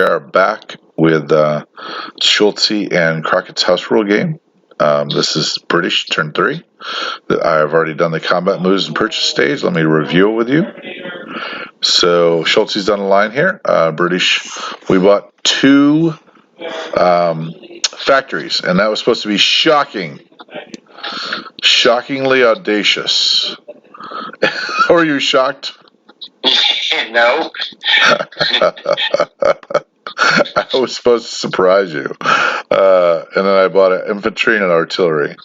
We are back with Shultzie and Crockett's house rule game. This is British turn 3. I've already done the combat moves and purchase stage. Let me review it with you. So Shultzie's on the line here. British, we bought 2 factories, and that was supposed to be shocking. Shockingly audacious. Are you shocked? No. I was supposed to surprise you. And then I bought an infantry and an artillery.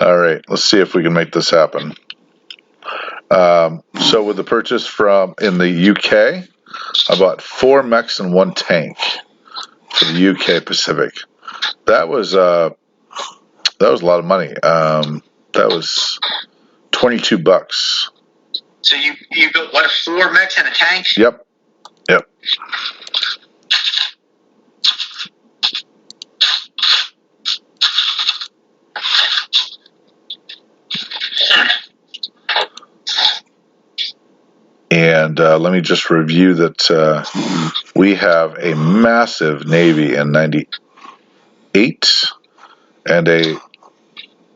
All right, let's see if we can make this happen. So with the purchase in the UK, I bought 4 mechs and 1 tank for the UK Pacific. That was a lot of money. That was $22. So you built what, 4 mechs and a tank? Yep. And let me just review that we have a massive Navy in 98 and a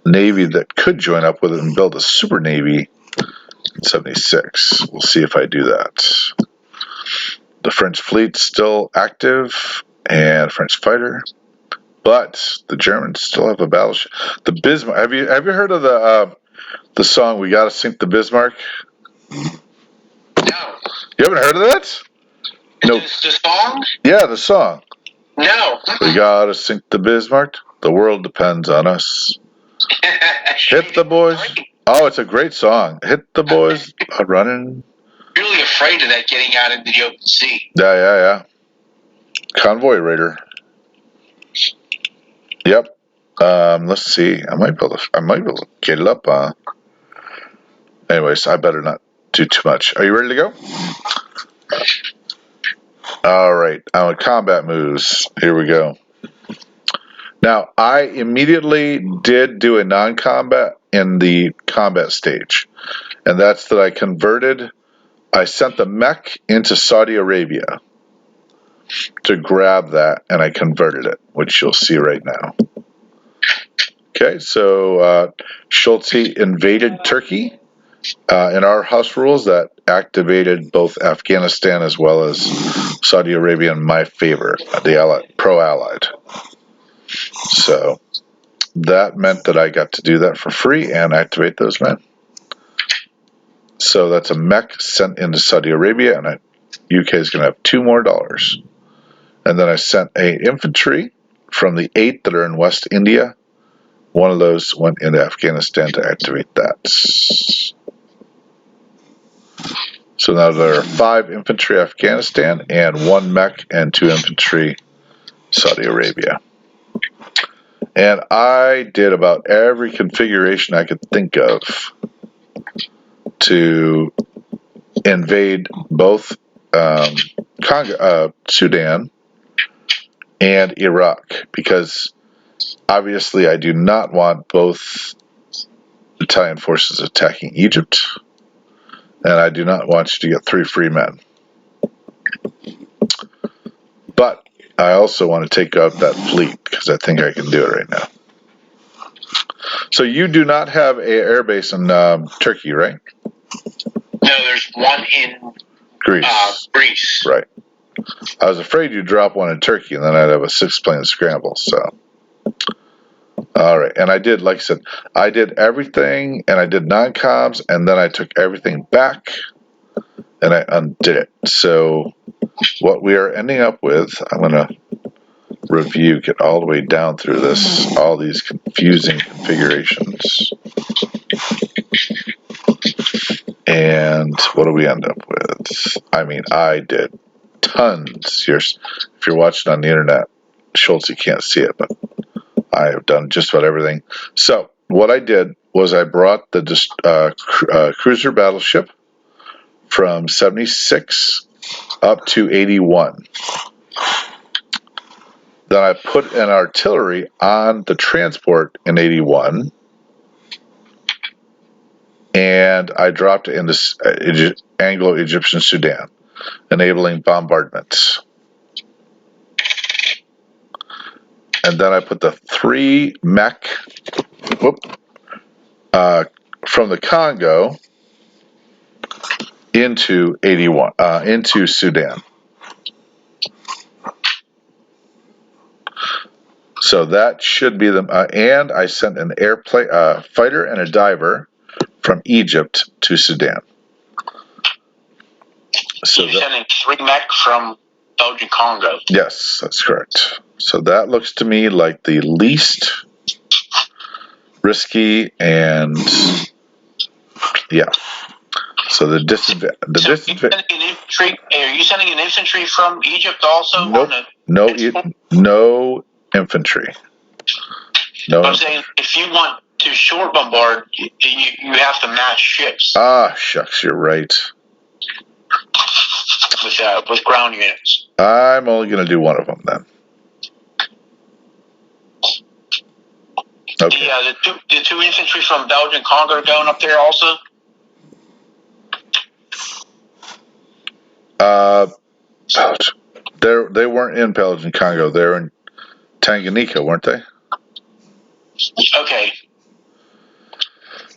Navy that could join up with it and build a super Navy in 76. We'll see if I do that. The French fleet's still active and French fighter, but the Germans still have a battleship. The Bismarck. Have you heard of the song "We Gotta Sink the Bismarck"? No. You haven't heard of that? No. The song? Yeah, the song. No. We gotta sink the Bismarck. The world depends on us. Hit the boys. Oh, it's a great song. Hit the boys running. Really afraid of that getting out into the open sea. Yeah. Convoy raider. Yep. Let's see. I might be able to get it up. Anyways, I better not do too much. Are you ready to go? All right. On combat moves. Here we go. Now, I immediately did do a non-combat in the combat stage, and that's that I sent the mech into Saudi Arabia to grab that, and I converted it, which you'll see right now. Okay, so Shultzie invaded Turkey. In our house rules, that activated both Afghanistan as well as Saudi Arabia in my favor, the pro-allied. So that meant that I got to do that for free and activate those men. So that's a mech sent into Saudi Arabia, and UK is going to have $2 more. And then I sent a infantry from the 8 that are in West India. One of those went into Afghanistan to activate that. So now there are 5 infantry Afghanistan and 1 mech and 2 infantry Saudi Arabia. And I did about every configuration I could think of to invade both Sudan and Iraq, because obviously I do not want both Italian forces attacking Egypt, and I do not want you to get 3 free men. But I also want to take out that fleet, because I think I can do it right now. So you do not have an air base in Turkey, right? No, there's one in Greece. Right. I was afraid you'd drop one in Turkey, and then I'd have a 6-plane scramble. So, all right. And I did, like I said, I did everything, and I did non-coms, and then I took everything back, and I undid it. So what we are ending up with, I'm going to review, get all the way down through this, all these confusing configurations. And what do we end up with? I mean, I did tons. If you're watching on the internet, Shultzie can't see it, but I have done just about everything. So what I did was I brought the cruiser battleship from 76 up to 81. Then I put an artillery on the transport in 81, and I dropped it into Anglo-Egyptian Sudan, enabling bombardments. and then I put the 3 mech from the Congo into 81 into Sudan. So that should be the and I sent an airplane fighter and a diver from Egypt to Sudan. So you're sending 3 mech from Belgian Congo. Yes, that's correct. So that looks to me like the least risky, and yeah. So the disadvantage. Are you sending an infantry from Egypt also? Nope. No infantry. No. I'm saying if you want to short bombard, you have to match ships. Ah, shucks, you're right. With ground units. I'm only going to do one of them then. Okay. The two infantry from Belgian Congo are going up there also? They weren't in Belgian Congo. They're in Tanganyika, weren't they? Okay.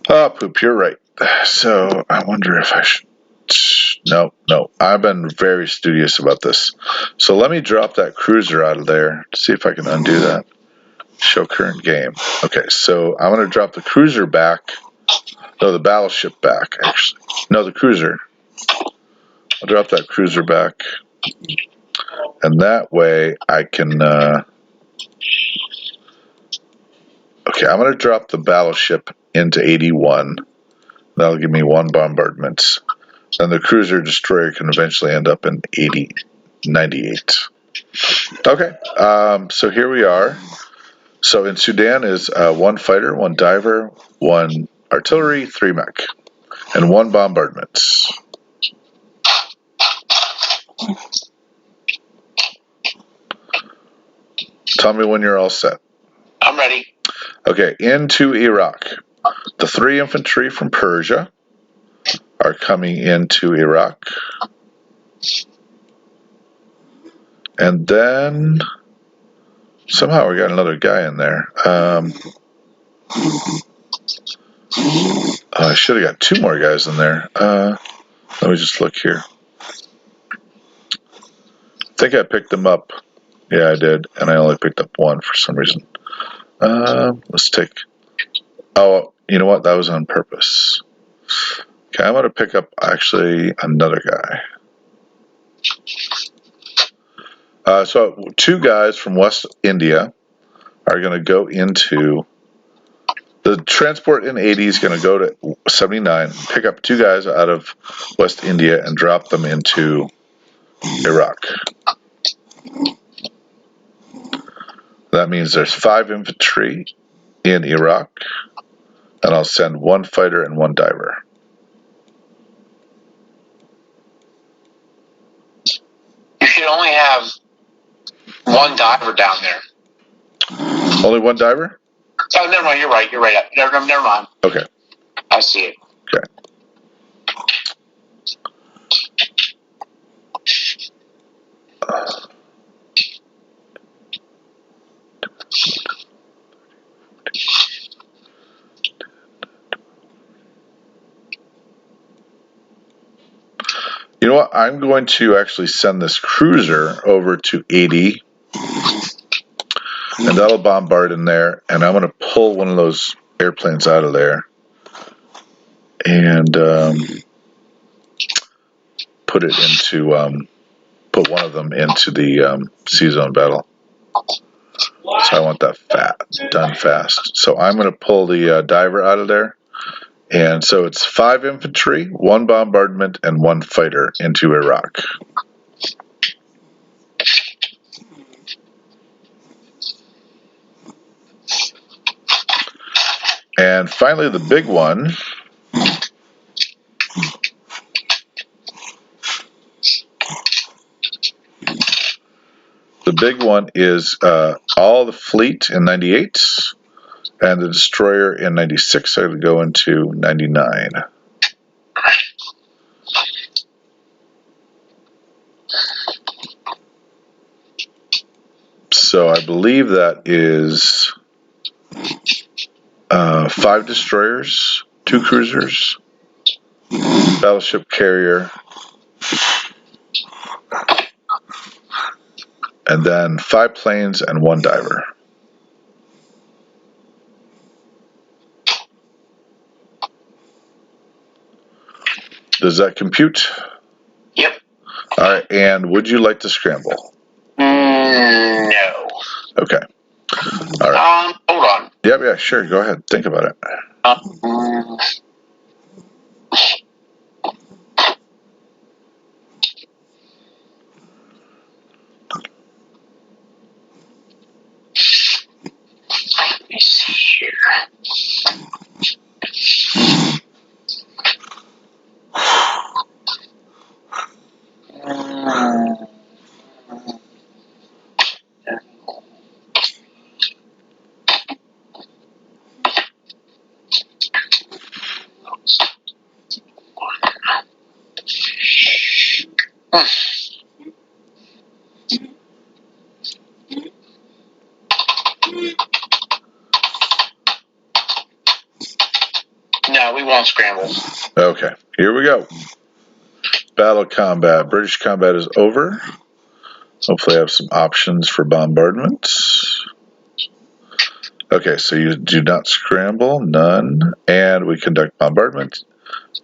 Oh, poop, you're right. So I wonder if I should. No. I've been very studious about this. So let me drop that cruiser out of there to see if I can undo that. Show current game. Okay, so I'm going to drop the cruiser back. No, the battleship back, actually. No, the cruiser. I'll drop that cruiser back. And that way I can... Okay, I'm going to drop the battleship into 81. That'll give me 1 bombardment. And the cruiser destroyer can eventually end up in 98. Okay, so here we are. So in Sudan is 1 fighter, 1 diver, 1 artillery, 3 mech, and 1 bombardment. Tell me when you're all set. I'm ready. Okay, into Iraq. The 3 infantry from Persia are coming into Iraq. And then somehow we got another guy in there. I should have got 2 more guys in there. Let me just look here. I think I picked them up. Yeah, I did. And I only picked up 1 for some reason. Let's take... Oh, you know what? That was on purpose. Okay, I'm going to pick up actually another guy. So 2 guys from West India are going to go into... The transport in 80 is going to go to 79, pick up 2 guys out of West India and drop them into Iraq. That means there's 5 infantry in Iraq, and I'll send 1 fighter and 1 diver. You should only have 1 diver down there. Only 1 diver? Oh, never mind. You're right. Never mind. Okay. I see it. Okay. You know what? I'm going to actually send this cruiser over to 80, and that'll bombard in there, and I'm going to pull one of those airplanes out of there and put one of them into the C-zone battle. So I want that done fast. So I'm going to pull the diver out of there. And so it's 5 infantry, 1 bombardment, and 1 fighter into Iraq. And finally, the big one. The big one is all the fleet in 98 and the destroyer in 96 are going to go into 99. So I believe that is 5 destroyers, 2 cruisers, battleship carrier, and then 5 planes and 1 diver. Does that compute? Yep. All right, and would you like to scramble? No. Okay. All right. Hold on. Yep, yeah, sure. Go ahead. Think about it. Let me see here. No, we won't scramble. Okay, here we go. Battle combat. British combat is over. Hopefully I have some options for bombardments. Okay, so you do not scramble, none. And we conduct bombardment.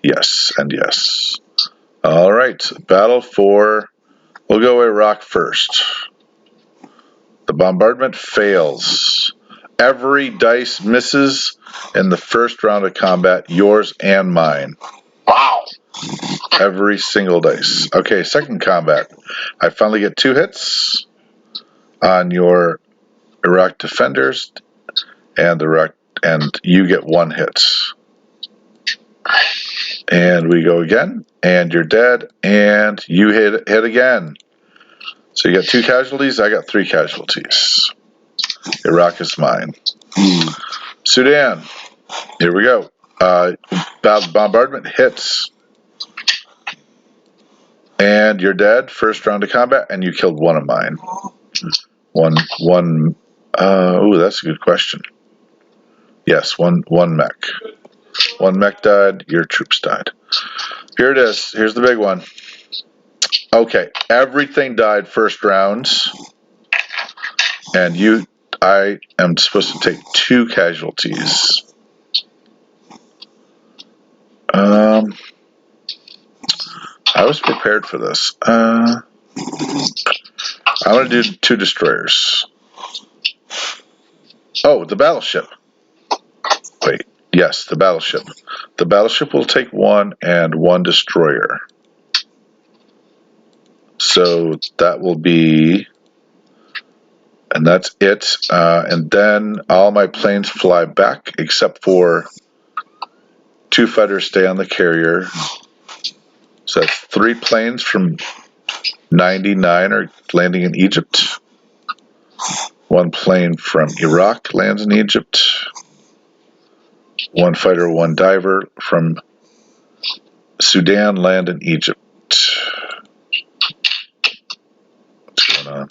Yes, and yes. All right, battle for, we'll go Iraq first. The bombardment fails. Every dice misses in the first round of combat, yours and mine. Wow. Every single dice. Okay, second combat. I finally get 2 hits on your Iraq defenders, and you get 1 hit. And we go again, and you're dead, and you hit again. So you got 2 casualties, I got 3 casualties. Iraq is mine. Sudan, here we go. Bombardment hits. And you're dead, first round of combat, and you killed 1 of mine. Ooh, that's a good question. Yes, one mech. 1 mech died, your troops died. Here it is. Here's the big one. Okay, everything died first rounds, and I am supposed to take 2 casualties. I was prepared for this. I'm going to do 2 destroyers. Oh, the battleship. Wait, yes, the battleship. The battleship will take 1 and 1 destroyer. So that will be, and that's it. And then all my planes fly back except for 2 fighters stay on the carrier. So that's 3 planes from 99 are landing in Egypt. 1 plane from Iraq lands in Egypt. 1 fighter, 1 diver from Sudan land in Egypt. What's going on?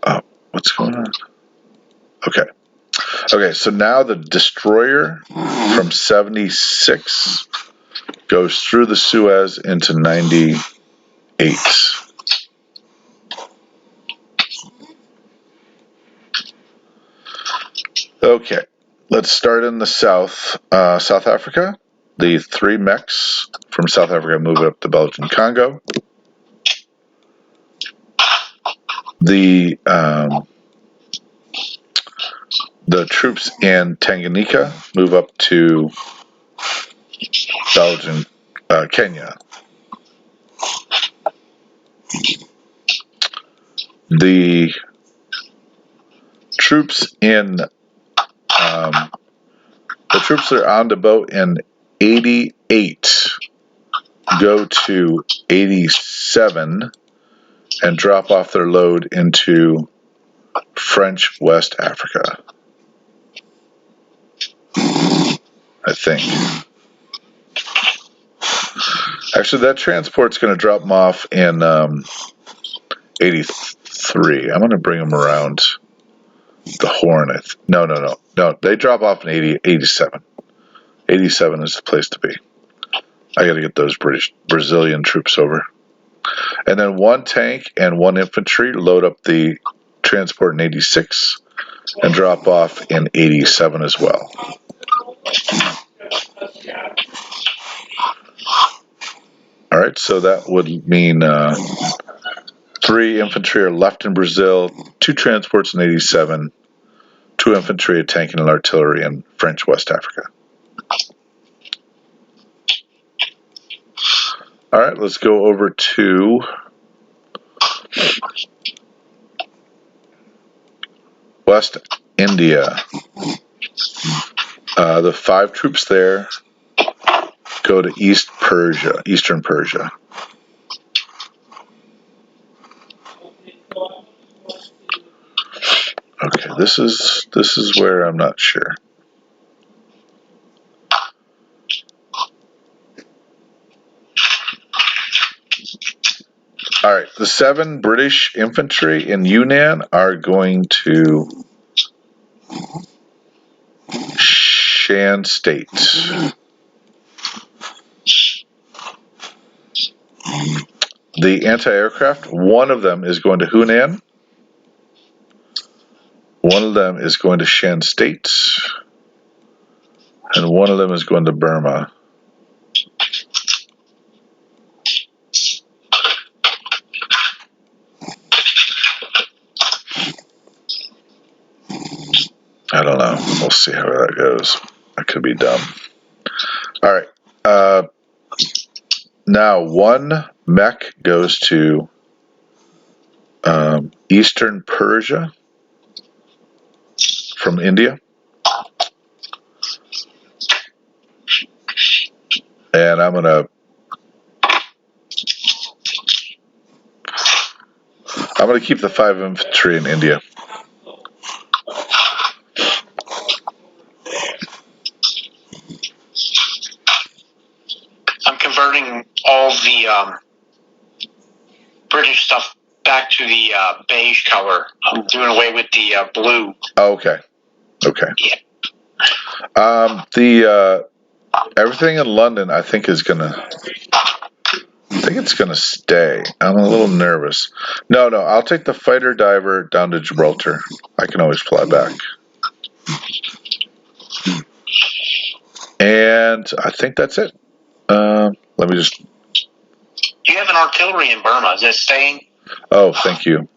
Oh, what's going on? Okay, so now the destroyer from 76 goes through the Suez into 98. Okay, let's start in the south. South Africa. The 3 mechs from South Africa move up to Belgian Congo. The troops in Tanganyika move up to Belgian Kenya. The troops that are on the boat in 88 go to 87 and drop off their load into French West Africa, I think. Actually, that transport's going to drop them off in 83. I'm going to bring them around the Horn. No. They drop off in 87. 87 is the place to be. I got to get those Brazilian troops over. And then 1 tank and 1 infantry load up the transport in 86 and drop off in 87 as well. All right, so that would mean 3 infantry are left in Brazil, 2 transports in 87, 2 infantry, a tank, and an artillery in French West Africa. All right, let's go over to West India. The 5 troops there go to Eastern Persia. Okay, this is where I'm not sure. All right, the 7 British infantry in Yunnan are going to Shan State. The anti-aircraft, one of them is going to Hunan. One of them is going to Shan State. And one of them is going to Burma. I don't know. We'll see how that goes. I could be dumb. All right. Now, 1 mech goes to Eastern Persia from India. And I'm gonna keep the 5 infantry in India. I'm converting all the British stuff back to the beige color. I'm doing away with the blue. Oh, okay. Yeah. Everything in London, I think it's gonna stay. I'm a little nervous. No, I'll take the fighter diver down to Gibraltar. I can always fly back. And I think that's it. Let me just. You have an artillery in Burma. Is that staying? Oh, thank you.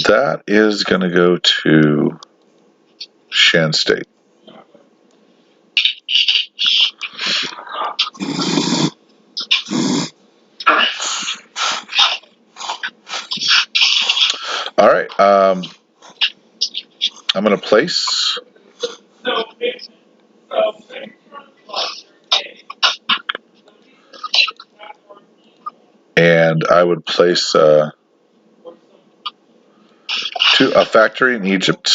That is going to go to Shan State. All right. I'm going to place. And I would place a factory in Egypt,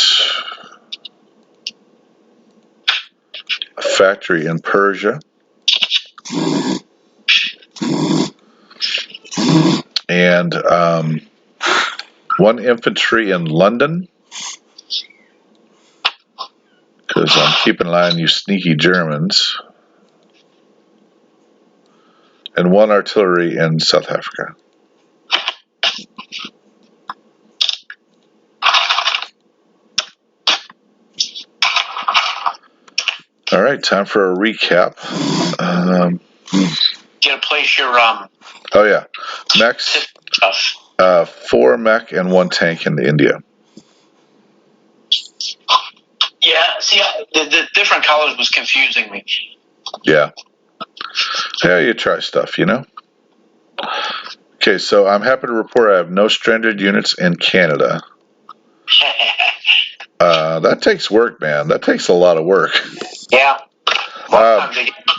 a factory in Persia, and 1 infantry in London, because I'm keeping an eye on you sneaky Germans, and 1 artillery in South Africa. All right, time for a recap. You gotta place your Oh yeah, mechs. 4 mech and 1 tank in India. Yeah, see, the different colors was confusing me. Yeah, you try stuff, you know. Okay, so I'm happy to report I have no stranded units in Canada. That takes work, man. That takes a lot of work. Yeah. Sometimes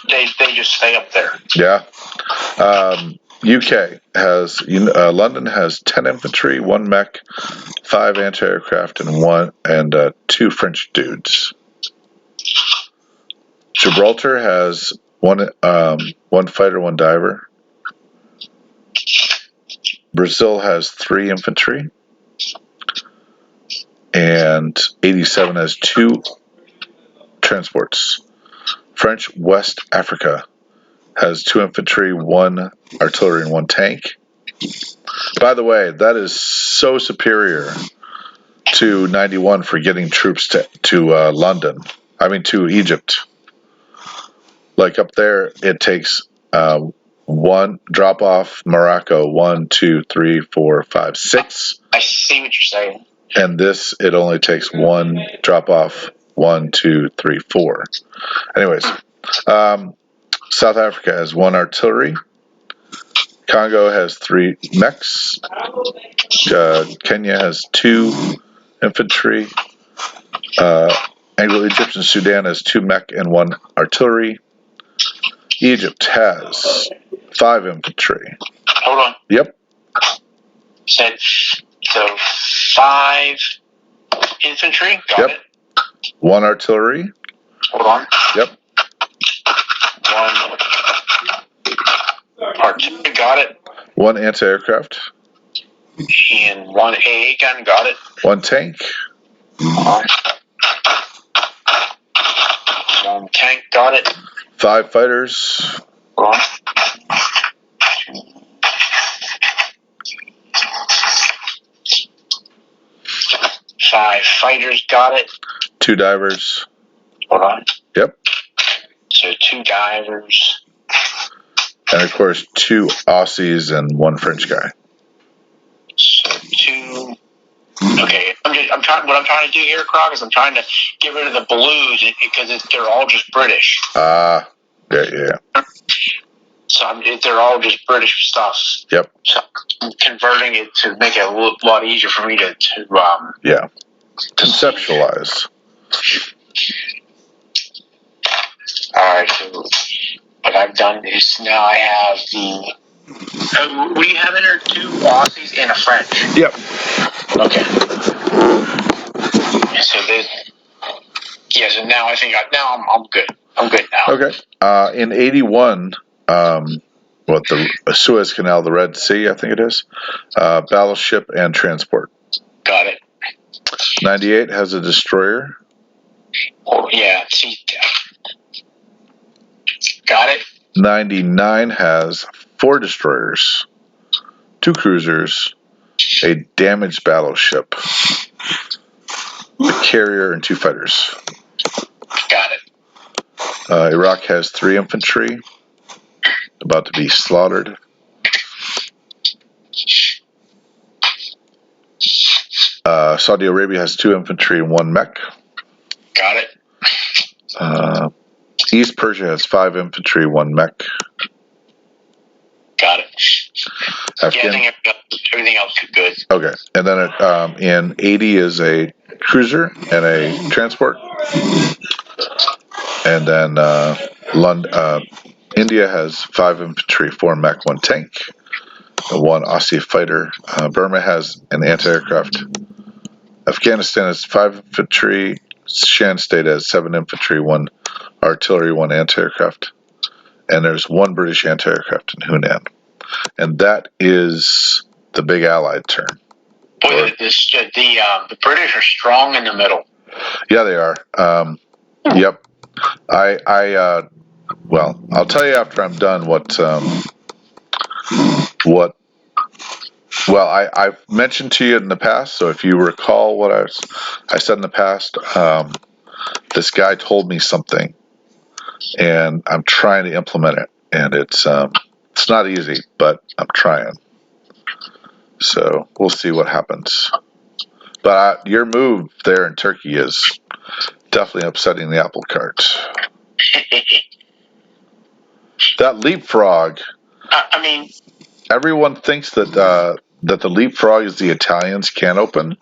they just stay up there. Yeah. UK has London has 10 infantry, 1 mech, 5 anti-aircraft, and 2 French dudes. Gibraltar has 1 fighter, 1 diver, Brazil has 3 infantry, and 87 has 2 transports. French West Africa has 2 infantry, 1 artillery, and 1 tank. By the way, that is so superior to 91 for getting troops to London. I mean, to Egypt. Like up there, it takes 1 drop off Morocco, 1, 2, 3, 4, 5, 6. I see what you're saying. And this, it only takes 1 drop off, 1, 2, 3, 4. Anyways, South Africa has 1 artillery. Congo has 3 mechs. Kenya has 2 infantry. Anglo-Egyptian Sudan has 2 mech and 1 artillery. Egypt has 5 infantry. Hold on. Yep. Said so 5 infantry. Got it. 1 artillery. Hold on. Yep. 1 artillery. Got it. 1 anti-aircraft. And 1 AA gun. Got it. 1 tank. 1 tank. Got it. 5 fighters. Hold on. 5 fighters. Got it. 2 divers. Hold on. Yep. So 2 divers. And of course 2 Aussies and 1 French guy. So 2. Okay, I'm trying. What I'm trying to do here, Croc, is I'm trying to get rid of the blues because they're all just British. Yeah. So they're all just British stuff. Yep. So I'm converting it to make it a lot easier for me to yeah, conceptualize. All right. So what I've done is now I have the. What do you have in there? 2 Aussies and a French. Yep. Okay. So this. Yeah. So now I think I'm good. I'm good now. Okay. In 81, the Suez Canal, the Red Sea, I think it is, battleship and transport. Got it. 98 has a destroyer. Oh yeah. See. Got it. 99 has 4 destroyers, 2 cruisers, a damaged battleship, a carrier, and 2 fighters. Got it. Iraq has 3 infantry, about to be slaughtered. Saudi Arabia has 2 infantry and 1 mech. Got it. East Persia has 5 infantry, 1 mech. Got it. Yeah, I think everything else is good. Okay, and then in 80 is a cruiser and a transport, and then India has 5 infantry, 4 mech, 1 tank, and 1 Aussie fighter. Burma has an anti-aircraft. Afghanistan has 5 infantry. Shan State has 7 infantry, 1 artillery, 1 anti-aircraft, and there's 1 British anti-aircraft in Hunan, and that is the big Allied term. Boy, the British are strong in the middle. Yeah, they are. Yep. Well, I'll tell you after I'm done well, I've mentioned to you in the past, so if you recall what I said in the past, this guy told me something, and I'm trying to implement it, and it's not easy, but I'm trying. So we'll see what happens. But your move there in Turkey is definitely upsetting the apple cart. That leapfrog. I mean, everyone thinks that the leapfrog is the Italians can't open.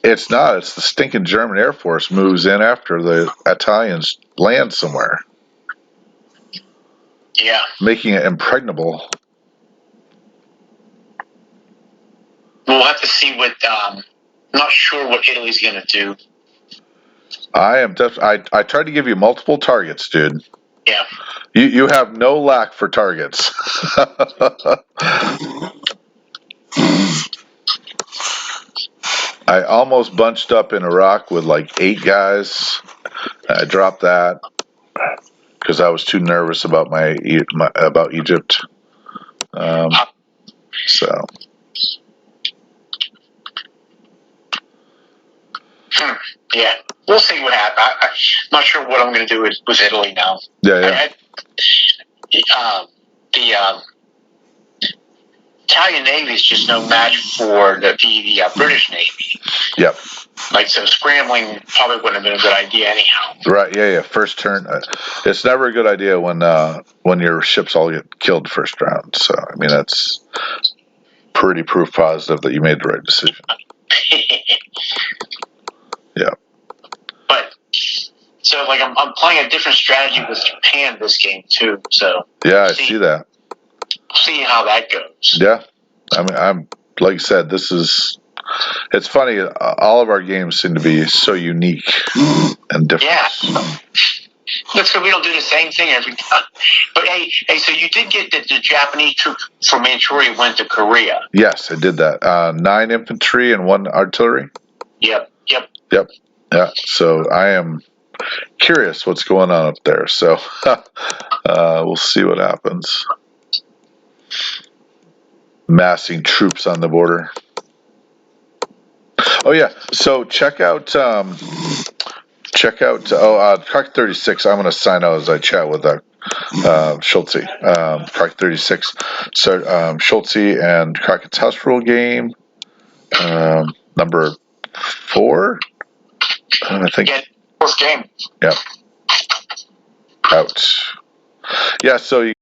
It's not. It's the stinking German Air Force moves in after the Italians land somewhere. Yeah. Making it impregnable. We'll have to see what. Not sure what Italy's going to do. I tried to give you multiple targets, dude. Yeah. You have no lack for targets. I almost bunched up in Iraq with like 8 guys. I dropped that because I was too nervous about about Egypt. So. Yeah, we'll see what happens. I'm not sure what I'm going to do with Italy now. Yeah. The Italian Navy is just no match for the British Navy. Yep. Like, so scrambling probably wouldn't have been a good idea anyhow. Right. Yeah. First turn. It's never a good idea when your ships all get killed first round. So I mean that's pretty proof positive that you made the right decision. Yeah. But so like I'm playing a different strategy with Japan this game too. So yeah, I see that. See how that goes. Yeah. I mean, I'm like I said, it's funny. All of our games seem to be so unique and different. Yeah. That's because we don't do the same thing every time. But hey, so you did get the Japanese troop from Manchuria went to Korea. Yes, I did that. 9 infantry and 1 artillery. Yep. Yeah. So I am curious what's going on up there. So we'll see what happens. Massing troops on the border. Oh yeah. So check out crockett36. I'm going to sign out as I chat with Shultzie. Crockett36. So Shultzie and Crockett's House Rule game. Number 4. I think. Yeah, fourth game. Yeah. Out. Yeah. So you.